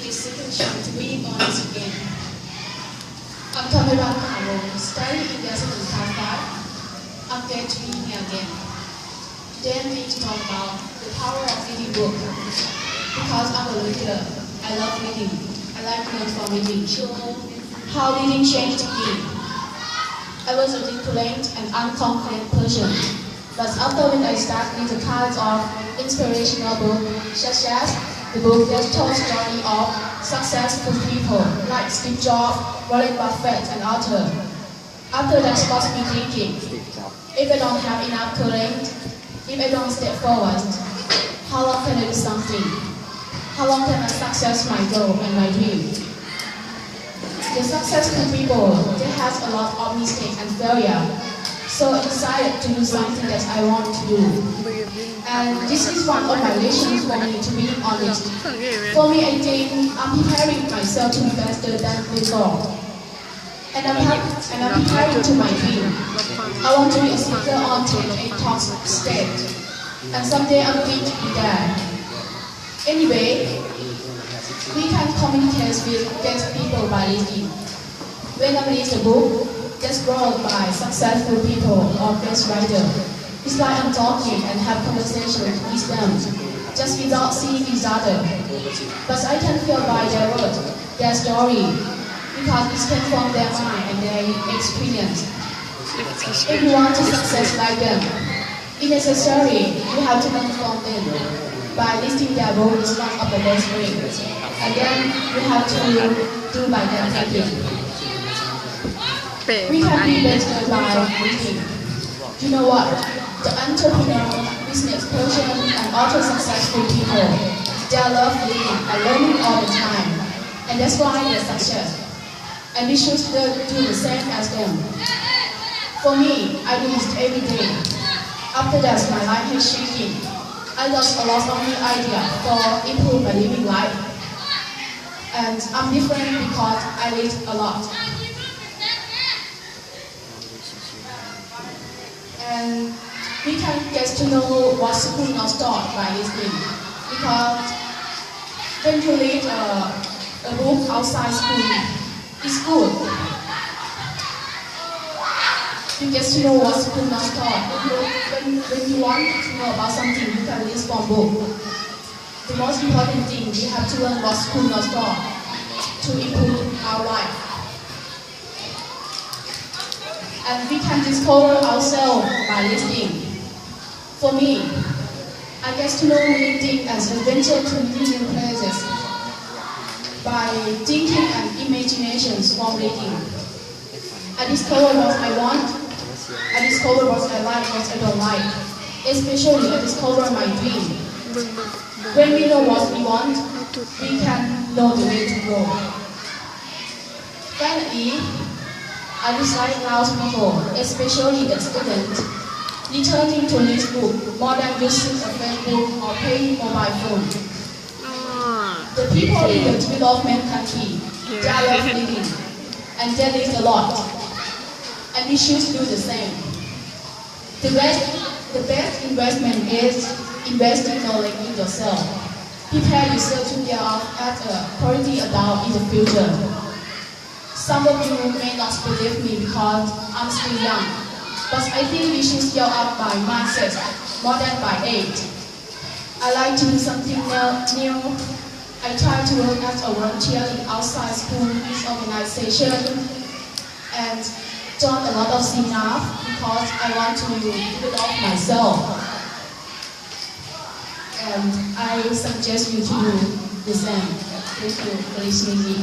me this second chance to be honest again. I'm Kamiran Karo, studying investment in Harvard. I'm glad to be here again. Today I'm going to talk about the power of reading book. Because I'm a reader, I love reading. I like to learn from reading. How reading changed me. I was a defiant and unconfident person. But after when I started with the kinds of inspirational books, such as the book that told story of successful people like Steve Jobs, Warren Buffett, and others. After that got me thinking, if I don't have enough courage, if I don't step forward, how long can I do something? How long can I success my goal and my dream? The successful people, they have a lot of mistakes and failure. So I decided to do something that I want to do. And this is one of my lessons for me, to be honest. For me, I think I'm preparing myself to be better than before. And I'm preparing to my dream. I want to be a speaker on a talk stage. And someday I'm going to be there. Anyway, we can communicate with guest people by reading. When I read a book that's wrote by successful people or best writer, it's like I'm talking and have conversation with them, just without seeing each other. But I can feel by their words, their story, because it came from their mind and their experience. If you want to success like them, it is necessary you have to learn from them. By listening their book is one of the best ways. And then you have to do by them thinking. We can be better by reading. You know what? The entrepreneur, business person, and other successful people, they love reading and learning all the time. And that's why they're success. And we should do the same as them. For me, I do it every day. After that, my life is changing. I lost a lot of new ideas for improve my living life. And I'm different because I read a lot. And we can get to know what school not taught by listening. Because when you read a book outside school, it's good. You get to know what school not taught. When you want to know about something, you can read from book. The most important thing, we have to learn what school not taught to improve our life. And we can discover ourselves by listening. For me, I get to know reading as adventure to new places by thinking and imaginations from reading. I discover what I want, I discover what I like, what I don't like. Especially, I discover my dream. When we know what we want, we can know the way to go. Finally, I dislike loud people, especially the students, returning to this book more than using a Facebook or paying mobile phone. The people in the development country, they love reading, and they read a lot. And we should do the same. The best investment is investing knowledge in yourself. Prepare yourself to get off as a quality adult in the future. Some of you may not believe me because I'm still young, but I think we should scale up by mindset more than by age. I like to do something new. I try to work as a volunteer in outside school youth organization and join a lot of seminars because I want to develop myself. And I suggest you to do the same. Thank you for listening to me.